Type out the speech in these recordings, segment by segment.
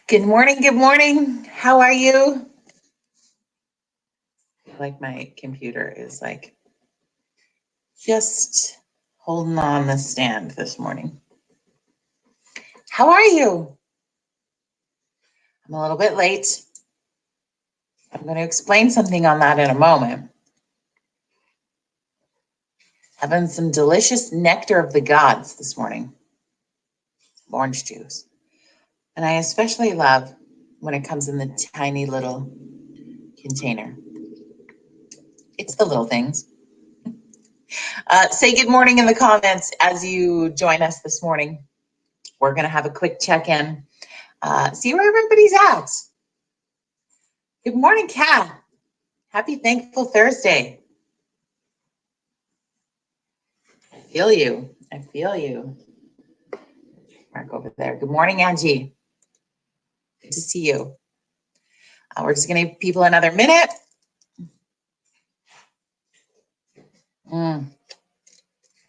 Good morning. Good morning. How are you? Like my computer is like just holding on the stand this morning. How are you? I'm a little bit late. I'm going to explain something on that in a moment. Having some delicious nectar of the gods this morning, orange juice. And I especially love when it comes in the tiny little container. It's the little things. Say good morning in the comments as you join us this morning. We're going to have a quick check-in, see where everybody's at. Good morning, Kat. Happy Thankful Thursday. I feel you. I feel you. Mark over there. Good morning, Angie. Good to see you. We're just going to give people another minute.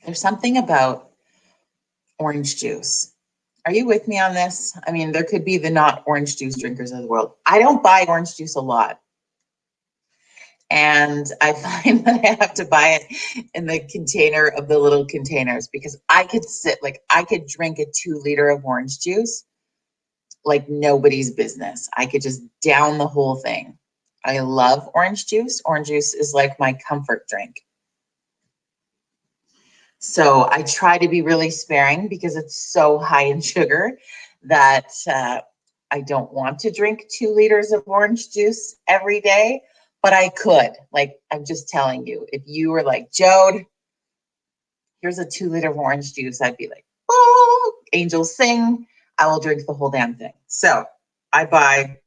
There's something about orange juice. Are you with me on this? I mean, there could be the not orange juice drinkers of the world. I don't buy orange juice a lot. And I find that I have to buy it in the container of the little containers because I could drink a 2 liter of orange juice like nobody's business. I could just down the whole thing. I love orange juice. Orange juice is like my comfort drink. So I try to be really sparing because it's so high in sugar that I don't want to drink 2 liters of orange juice every day, but I could. Like, I'm just telling you, if you were like, Jode, here's a 2 liter of orange juice, I'd be like, oh, angels sing. I will drink the whole damn thing. So I buy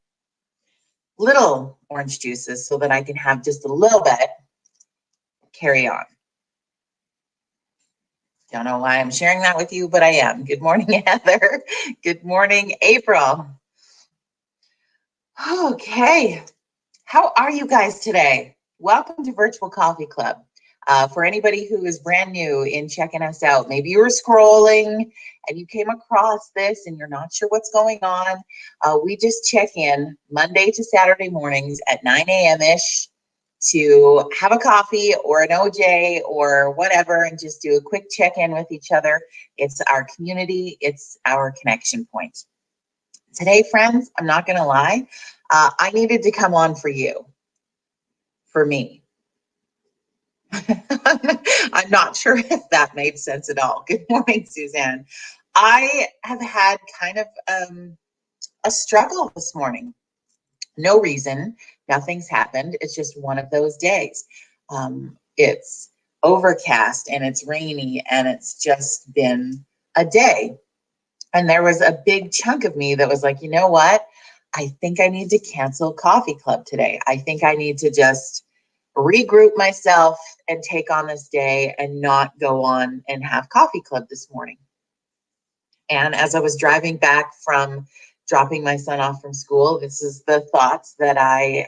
little orange juices so that I can have just a little bit, carry on. Don't know why I'm sharing that with you, but I am. Good morning, Heather. Good morning, April. Okay. How are you guys today? Welcome to Virtual Coffee Club. For anybody who is brand new in checking us out, maybe you were scrolling and you came across this and you're not sure what's going on. We just check in Monday to Saturday mornings at 9 a.m.-ish to have a coffee or an OJ or whatever and just do a quick check-in with each other. It's our community. It's our connection point. Today, friends, I'm not going to lie. I needed to come on for you, for me. I'm not sure if that made sense at all. Good morning, Suzanne. I have had kind of a struggle this morning. No reason, nothing's happened. It's just one of those days. It's overcast and it's rainy and it's just been a day. And there was a big chunk of me that was like, you know what? I think I need to cancel coffee club today. I think I need to just regroup myself and take on this day and not go on and have coffee club this morning. And as I was driving back from dropping my son off from school, this is the thoughts that I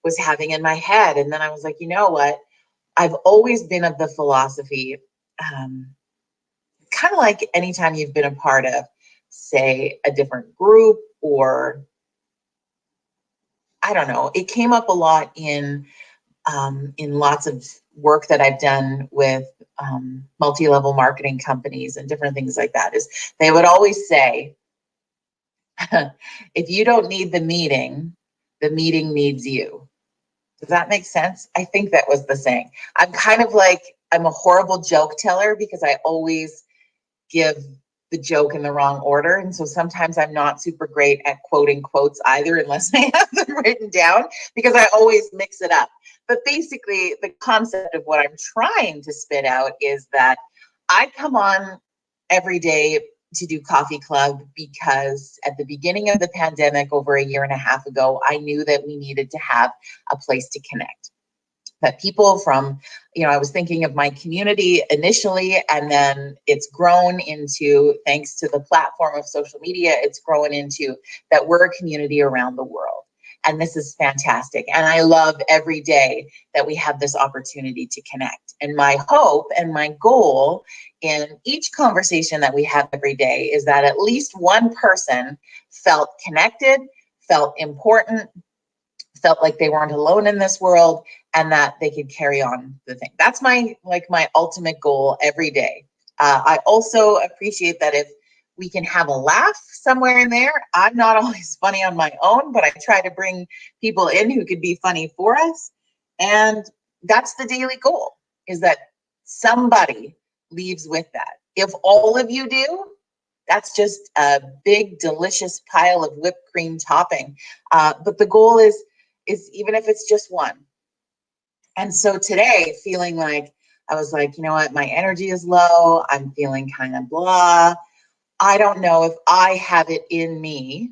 was having in my head. And then I was like, you know what? I've always been of the philosophy, kind of like anytime you've been a part of, say, a different group or I don't know, it came up a lot in lots of work that I've done with multi-level marketing companies and different things like that, is they would always say, if you don't need the meeting needs you. Does that make sense? I think that was the saying. I'm kind of like, I'm a horrible joke teller because I always give the joke in the wrong order. And so sometimes I'm not super great at quoting quotes either, unless I have them written down, because I always mix it up. But basically, the concept of what I'm trying to spit out is that I come on every day to do coffee club because at the beginning of the pandemic over a year and a half ago, I knew that we needed to have a place to connect. That people from, I was thinking of my community initially, and then it's grown into, thanks to the platform of social media, it's grown into that we're a community around the world. And this is fantastic. And I love every day that we have this opportunity to connect. And my hope and my goal in each conversation that we have every day is that at least one person felt connected, felt important, felt like they weren't alone in this world, and that they could carry on the thing. That's my ultimate goal every day. I also appreciate that if we can have a laugh somewhere in there. I'm not always funny on my own, but I try to bring people in who could be funny for us. And that's the daily goal, is that somebody leaves with that. If all of you do, that's just a big, delicious pile of whipped cream topping. But the goal is even if it's just one. And so today, feeling like, I was like, you know what, my energy is low. I'm feeling kind of blah. I don't know if I have it in me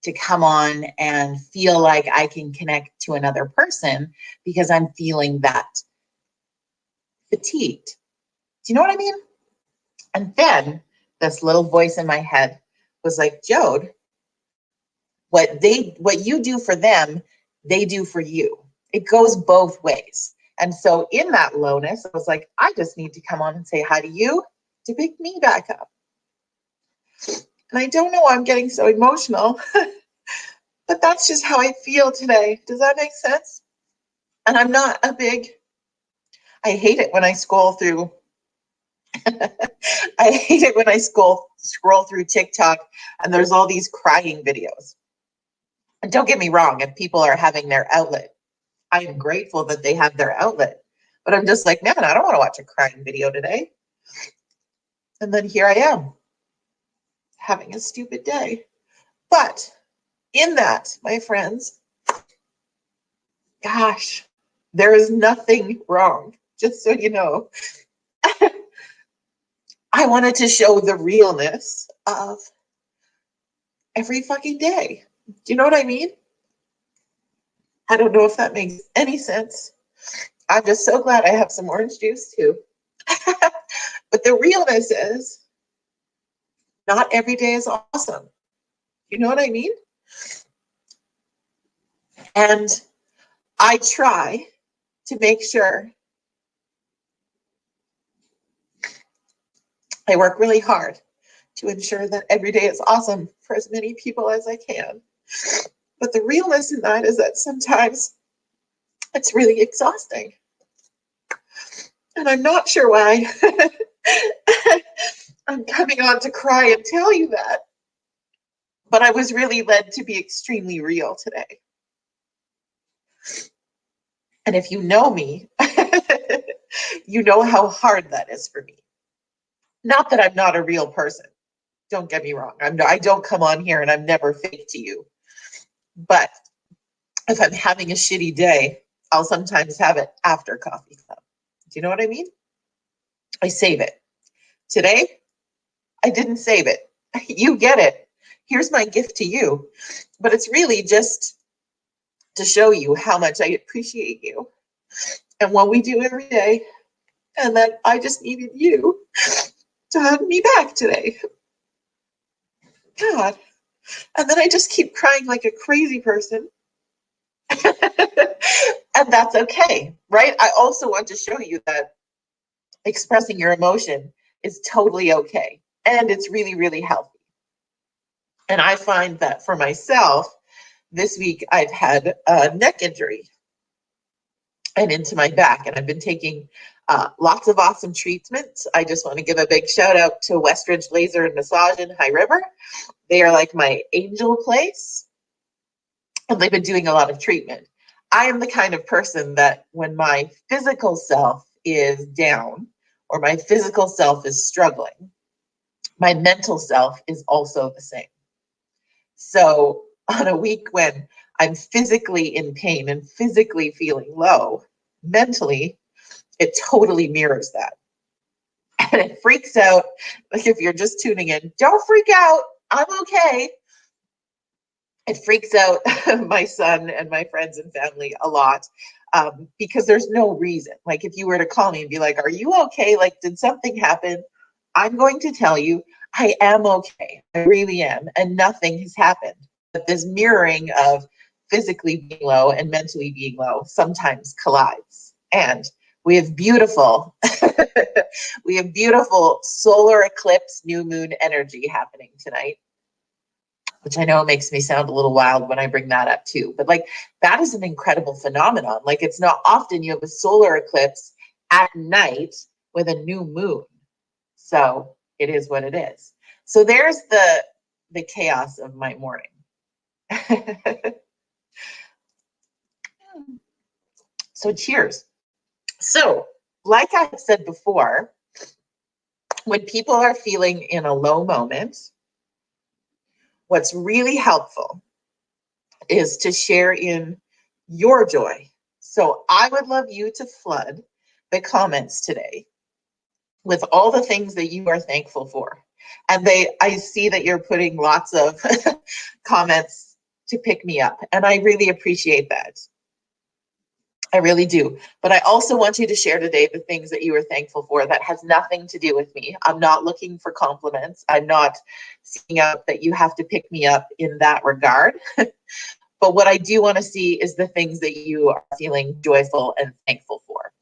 to come on and feel like I can connect to another person because I'm feeling that fatigued. Do you know what I mean? And then this little voice in my head was like, Jode, what you do for them, they do for you. It goes both ways. And so in that lowness, I was like, I just need to come on and say hi to you to pick me back up. And I don't know why I'm getting so emotional, but that's just how I feel today. Does that make sense? And I'm not I hate it when I scroll through I hate it when I scroll through TikTok and there's all these crying videos. And don't get me wrong, if people are having their outlet, I am grateful that they have their outlet. But I'm just like, man, I don't want to watch a crying video today. And then here I am, having a stupid day. But in that, my friends, gosh, there is nothing wrong, just so you know. I wanted to show the realness of every fucking day. Do you know what I mean? I don't know if that makes any sense. I'm just so glad I have some orange juice too. But the realness is not every day is awesome. You know what I mean? And I try to make sure I work really hard to ensure that every day is awesome for as many people as I can. But the realness in that is that sometimes it's really exhausting. And I'm not sure why I'm coming on to cry and tell you that. But I was really led to be extremely real today. And if you know me, you know how hard that is for me. Not that I'm not a real person. Don't get me wrong. I don't come on here and I'm never fake to you. But if I'm having a shitty day, I'll sometimes have it after coffee club. Do you know what I mean? I save it. Today, I didn't save it. You get it. Here's my gift to you. But it's really just to show you how much I appreciate you and what we do every day. And that I just needed you to hug me back today. God. And then I just keep crying like a crazy person. And that's okay, right? I also want to show you that expressing your emotion is totally okay. And it's really, really healthy. And I find that for myself, this week I've had a neck injury and into my back, and I've been taking lots of awesome treatments. I just want to give a big shout out to Westridge Laser and Massage in High River. They are like my angel place, and they've been doing a lot of treatment. I am the kind of person that when my physical self is down or my physical self is struggling, my mental self is also the same. So on a week when I'm physically in pain and physically feeling low, mentally, it totally mirrors that. And it freaks out. Like if you're just tuning in, don't freak out. I'm okay. It freaks out my son and my friends and family a lot because there's no reason. Like if you were to call me and be like, are you okay? Like, did something happen? I'm going to tell you, I am okay. I really am. And nothing has happened. But this mirroring of physically being low and mentally being low sometimes collides. And we have beautiful, we have beautiful solar eclipse new moon energy happening tonight, which I know makes me sound a little wild when I bring that up too. But like, that is an incredible phenomenon. Like, it's not often you have a solar eclipse at night with a new moon. So it is what it is. So there's the chaos of my morning. So cheers. So, like I said before, when people are feeling in a low moment, what's really helpful is to share in your joy. So I would love you to flood the comments today with all the things that you are thankful for. And I see that you're putting lots of comments to pick me up, and I really appreciate that. I really do. But I also want you to share today the things that you are thankful for that has nothing to do with me. I'm not looking for compliments. I'm not seeing out that you have to pick me up in that regard. But what I do want to see is the things that you are feeling joyful and thankful for.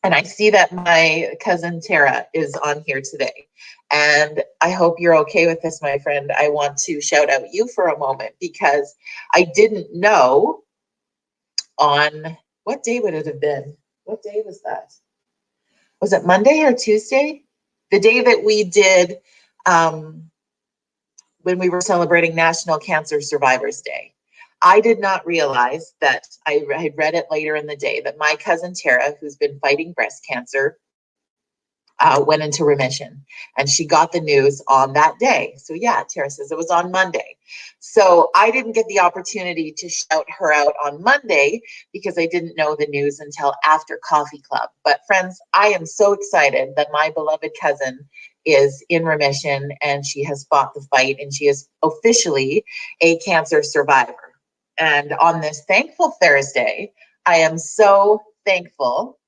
And I see that my cousin Tara is on here today. And I hope you're okay with this, my friend. I want to shout out you for a moment because I didn't know on what day would it have been? What day was that? Was it Monday or Tuesday? The day that we did when we were celebrating National Cancer Survivors Day. I did not realize that I had read it later in the day that my cousin Tara, who's been fighting breast cancer, went into remission, and she got the news on that day. So yeah, Tara says it was on Monday. So I didn't get the opportunity to shout her out on Monday because I didn't know the news until after Coffee Club. But friends, I am so excited that my beloved cousin is in remission and she has fought the fight and she is officially a cancer survivor. And on this thankful Thursday, I am so thankful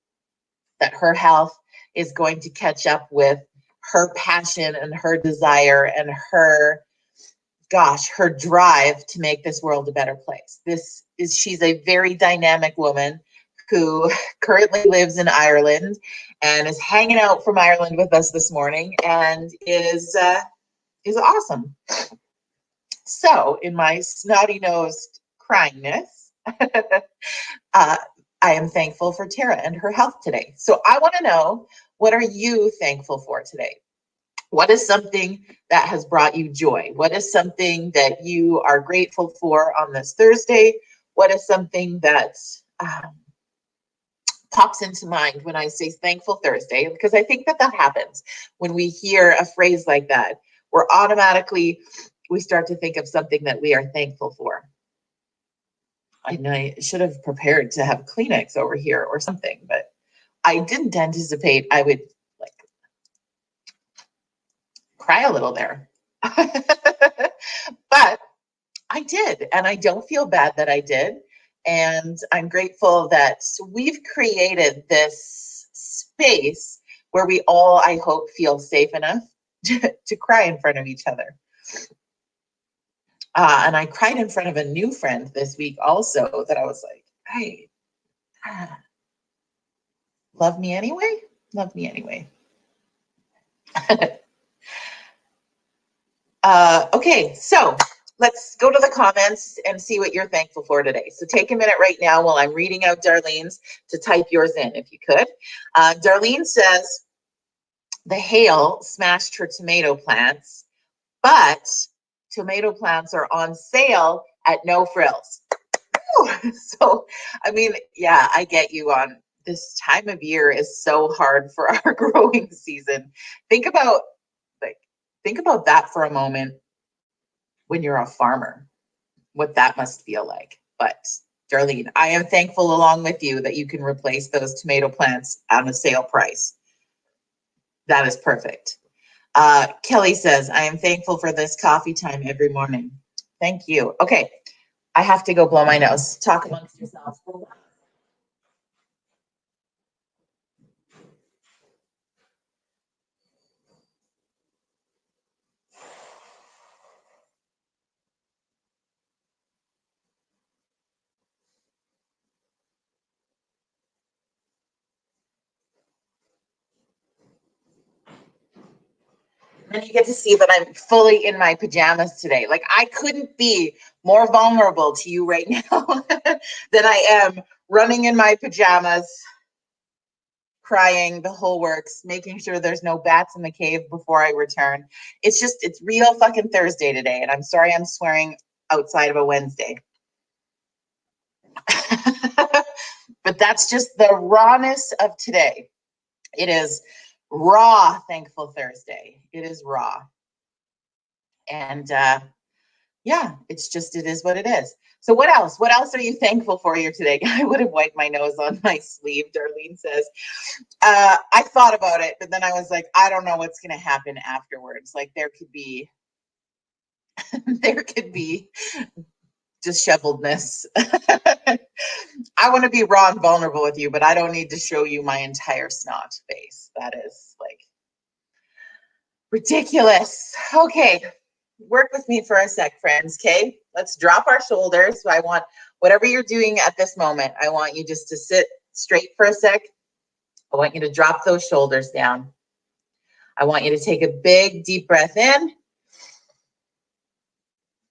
that her health is going to catch up with her passion and her desire and her drive to make this world a better place. She's a very dynamic woman who currently lives in Ireland and is hanging out from Ireland with us this morning and is awesome. So in my snotty-nosed cryingness, I am thankful for Tara and her health today. So I want to know, what are you thankful for today? What is something that has brought you joy? What is something that you are grateful for on this Thursday? What is something that pops into mind when I say thankful Thursday? Because I think that happens when we hear a phrase like that. We start to think of something that we are thankful for. I should have prepared to have Kleenex over here or something, but I didn't anticipate I would like cry a little there. But I did, and I don't feel bad that I did. And I'm grateful that we've created this space where we all, I hope, feel safe enough to cry in front of each other. And I cried in front of a new friend this week also that I was like, hey, love me anyway? Love me anyway. Okay, so let's go to the comments and see what you're thankful for today. So take a minute right now while I'm reading out Darlene's to type yours in, if you could. Darlene says, the hail smashed her tomato plants, but tomato plants are on sale at no frills. So, I mean, yeah, I get you on this time of year is so hard for our growing season. Think about that for a moment when you're a farmer, what that must feel like. But Darlene, I am thankful along with you that you can replace those tomato plants on a sale price. That is perfect. Kelly says, I am thankful for this coffee time every morning. Thank you. Okay, I have to go blow my nose. Talk amongst yourselves. And you get to see that I'm fully in my pajamas today. Like, I couldn't be more vulnerable to you right now than I am running in my pajamas, crying, the whole works, making sure there's no bats in the cave before I return. It's real fucking Thursday today. And I'm sorry I'm swearing outside of a Wednesday. But that's just the rawness of today. It is raw, Thankful Thursday. It is raw. And yeah, it is what it is. So what else? What else are you thankful for here today? I would have wiped my nose on my sleeve, Darlene says. I thought about it, but then I was like, I don't know what's going to happen afterwards. Like there could be disheveledness. I want to be raw and vulnerable with you, but I don't need to show you my entire snot face. That is like ridiculous. Okay, work with me for a sec, friends. Okay, let's drop our shoulders. So I want whatever you're doing at this moment, I want you just to sit straight for a sec. I want you to drop those shoulders down. I want you to take a big, deep breath in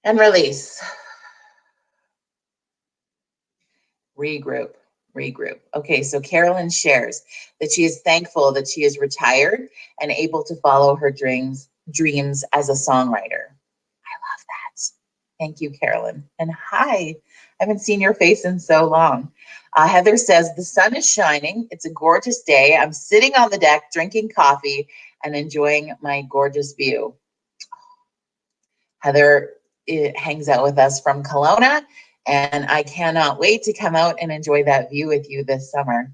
and release. Regroup. Okay, so Carolyn shares that she is thankful that she is retired and able to follow her dreams as a songwriter. I love that. Thank you, Carolyn. And hi, I haven't seen your face in so long. Heather says, the sun is shining. It's a gorgeous day. I'm sitting on the deck drinking coffee and enjoying my gorgeous view. Heather hangs out with us from Kelowna, and I cannot wait to come out and enjoy that view with you this summer.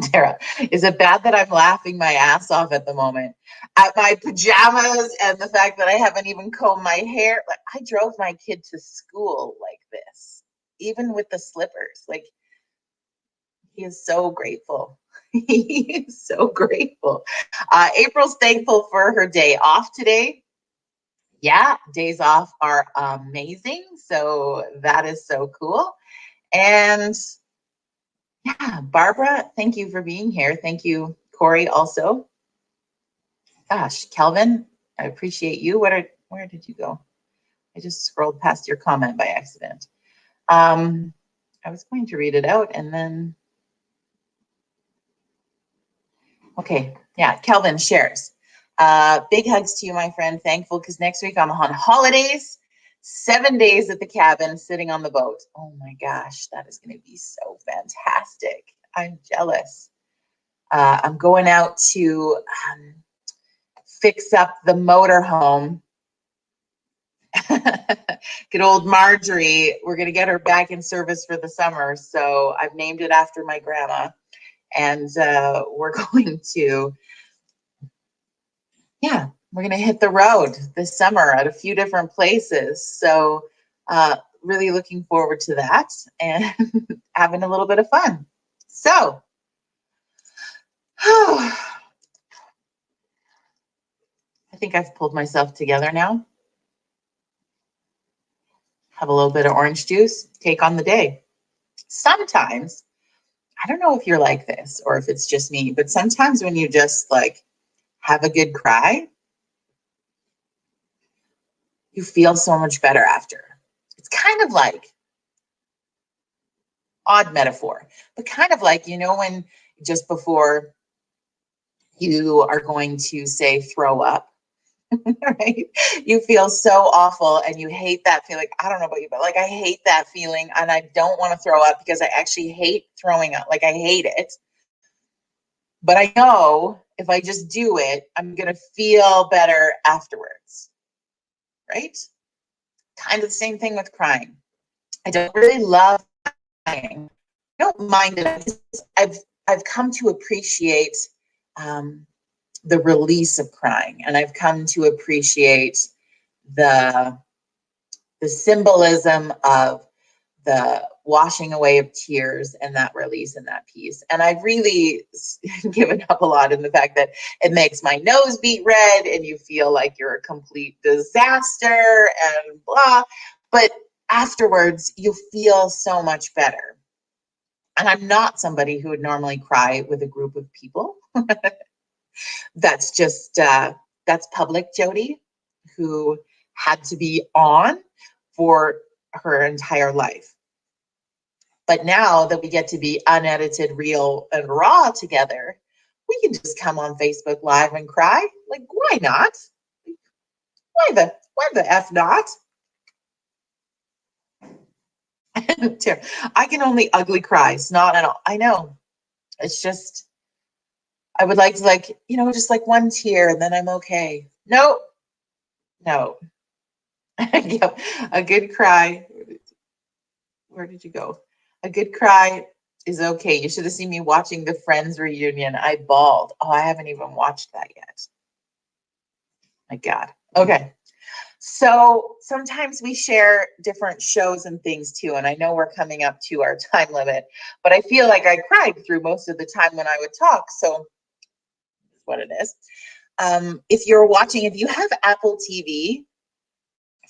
Tara, is it bad that I'm laughing my ass off at the moment at my pajamas and the fact that I haven't even combed my hair? Like, I drove my kid to school like this, even with the slippers. Like, he is so grateful. He is so grateful. April's thankful for her day off today. Yeah, days off are amazing. So that is so cool. And yeah, Barbara, thank you for being here. Thank you, Corey, also. Gosh, Kelvin, I appreciate you. Where did you go? I just scrolled past your comment by accident. I was going to read it out and then. Okay, yeah, Kelvin shares. Big hugs to you, my friend. Thankful because next week I'm on holidays, 7 days at the cabin, sitting on the boat. Oh my gosh, that is going to be so fantastic. I'm jealous. I'm going out to fix up the motorhome. Good old Marjorie. We're going to get her back in service for the summer. So I've named it after my grandma. And we're going to, yeah, we're going to hit the road this summer at a few different places. So really looking forward to that and having a little bit of fun. So, I think I've pulled myself together now. Have a little bit of orange juice, take on the day. Sometimes, I don't know if you're like this or if it's just me, but sometimes when you just like have a good cry, you feel so much better after. It's kind of like, odd metaphor, but kind of like, you know, when just before you are going to say throw up, right? You feel so awful and you hate that feeling. I don't know about you, but like I hate that feeling and I don't want to throw up because I actually hate throwing up. Like I hate it. But I know if I just do it, I'm going to feel better afterwards, right? Kind of the same thing with crying. I don't really love crying. I don't mind it. I've come to appreciate the release of crying, and I've come to appreciate the symbolism of the washing away of tears and that release and that peace. And I've really given up a lot in the fact that it makes my nose beat red and you feel like you're a complete disaster and blah. But afterwards, you feel so much better. And I'm not somebody who would normally cry with a group of people. That's just That's Public Jody, who had to be on for her entire life. But now that we get to be unedited, real, and raw together, we can just come on Facebook Live and cry. Like, why not? Why the F not? I can only ugly cry, snot and all. I know. It's just, I would like to just like one tear and then I'm okay. No. Yep. A good cry. Where did you go? A good cry is okay. You should have seen me watching the Friends reunion. I bawled. Oh, I haven't even watched that yet. My God. Okay. So sometimes we share different shows and things too. And I know we're coming up to our time limit, but I feel like I cried through most of the time when I would talk. So that's what it is. If you have Apple TV,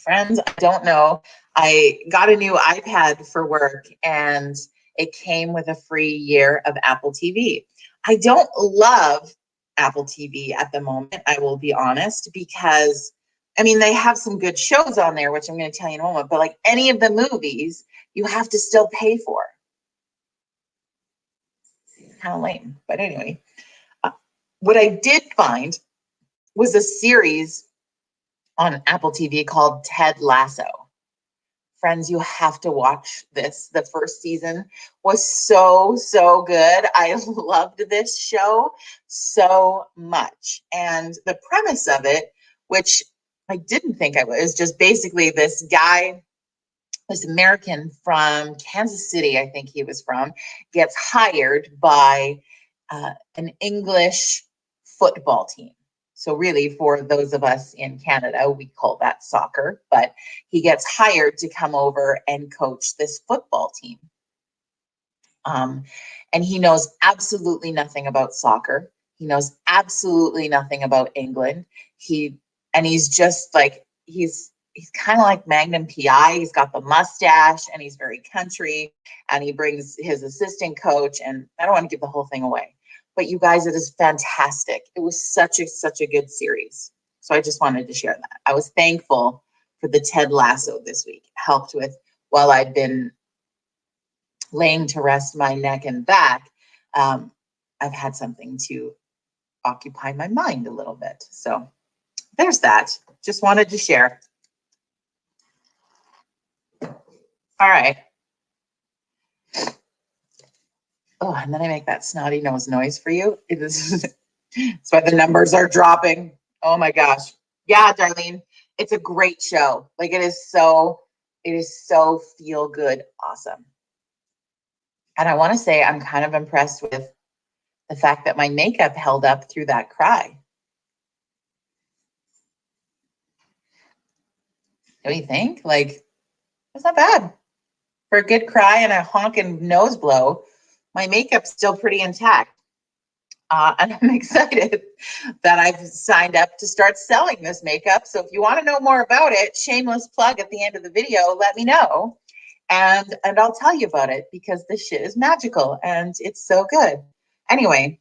friends, I don't know. I got a new iPad for work and it came with a free year of Apple TV. I don't love Apple TV at the moment, I will be honest, because they have some good shows on there, which I'm going to tell you in a moment, but like any of the movies, you have to still pay for. It's kind of lame. But anyway, what I did find was a series on Apple TV called Ted Lasso. Friends, you have to watch this. The first season was so good. I loved this show so much. And the premise of it, which I didn't think I was, is just basically this guy, this American from Kansas City, I think he was from, gets hired by an English football team. So really, for those of us in Canada, we call that soccer, but he gets hired to come over and coach this football team. And he knows absolutely nothing about soccer. He knows absolutely nothing about England. He's just like, he's kind of like Magnum PI. He's got the mustache and he's very country, and he brings his assistant coach, and I don't want to give the whole thing away. But you guys, it is fantastic. It was such a good series. So I just wanted to share that. I was thankful for the Ted Lasso this week. It helped with, while I'd been laying to rest my neck and back, I've had something to occupy my mind a little bit. So there's that. Just wanted to share. All right. Oh, and then I make that snotty nose noise for you. That's why the numbers are dropping. Oh my gosh. Yeah, Darlene, it's a great show. Like it is so feel good, awesome. And I want to say I'm kind of impressed with the fact that my makeup held up through that cry. Don't you think? Like, that's not bad. For a good cry and a honking nose blow, my makeup's still pretty intact. And I'm excited that I've signed up to start selling this makeup. So if you want to know more about it, shameless plug at the end of the video, let me know. And I'll tell you about it, because this shit is magical and it's so good. Anyway,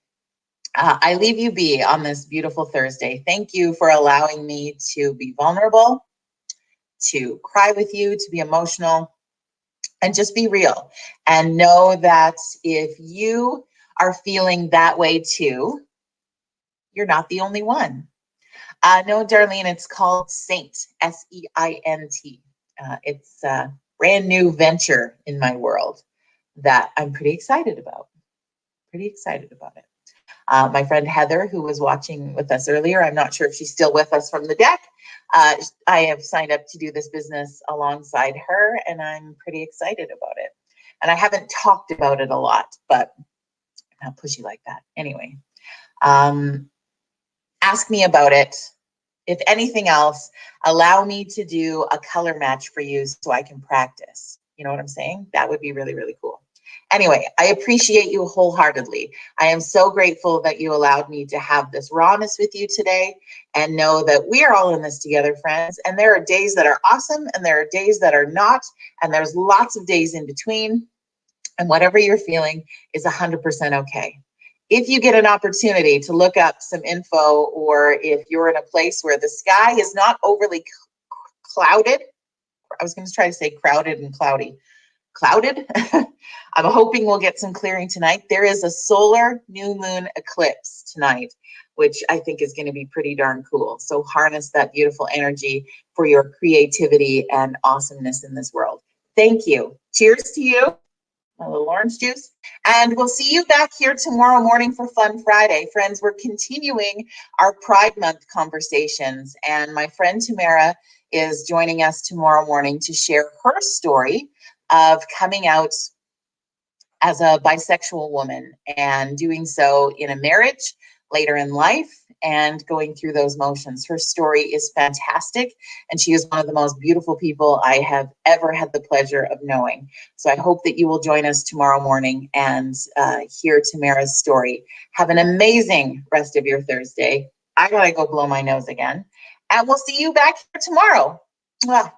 I leave you be on this beautiful Thursday. Thank you for allowing me to be vulnerable, to cry with you, to be emotional, and just be real. And know that if you are feeling that way too, you're not the only one. No, Darlene, it's called Seint, S-E-I-N-T. It's a brand new venture in my world that I'm pretty excited about. It. My friend Heather, who was watching with us earlier, I'm not sure if she's still with us from the deck. I have signed up to do this business alongside her, and I'm pretty excited about it. And I haven't talked about it a lot, but I'm not pushy like that. Anyway, ask me about it. If anything else, allow me to do a color match for you so I can practice. You know what I'm saying? That would be really, really cool. Anyway, I appreciate you wholeheartedly. I am so grateful that you allowed me to have this rawness with you today, and know that we are all in this together, friends. And there are days that are awesome and there are days that are not. And there's lots of days in between. And whatever you're feeling is 100% okay. if you get an opportunity to look up some info, or if you're in a place where the sky is not overly clouded, I was going to try to say crowded and cloudy. Clouded. I'm hoping we'll get some clearing tonight. There is a solar new moon eclipse tonight, which I think is going to be pretty darn cool. So harness that beautiful energy for your creativity and awesomeness in this world. Thank you. Cheers to you. A little orange juice. And we'll see you back here tomorrow morning for Fun Friday. Friends, we're continuing our Pride Month conversations. And my friend Tamara is joining us tomorrow morning to share her story of coming out as a bisexual woman and doing so in a marriage later in life and going through those motions. Her story is fantastic, and she is one of the most beautiful people I have ever had the pleasure of knowing. So I hope that you will join us tomorrow morning and hear Tamara's story. Have an amazing rest of your Thursday. I gotta go blow my nose again, and we'll see you back here tomorrow. Mwah.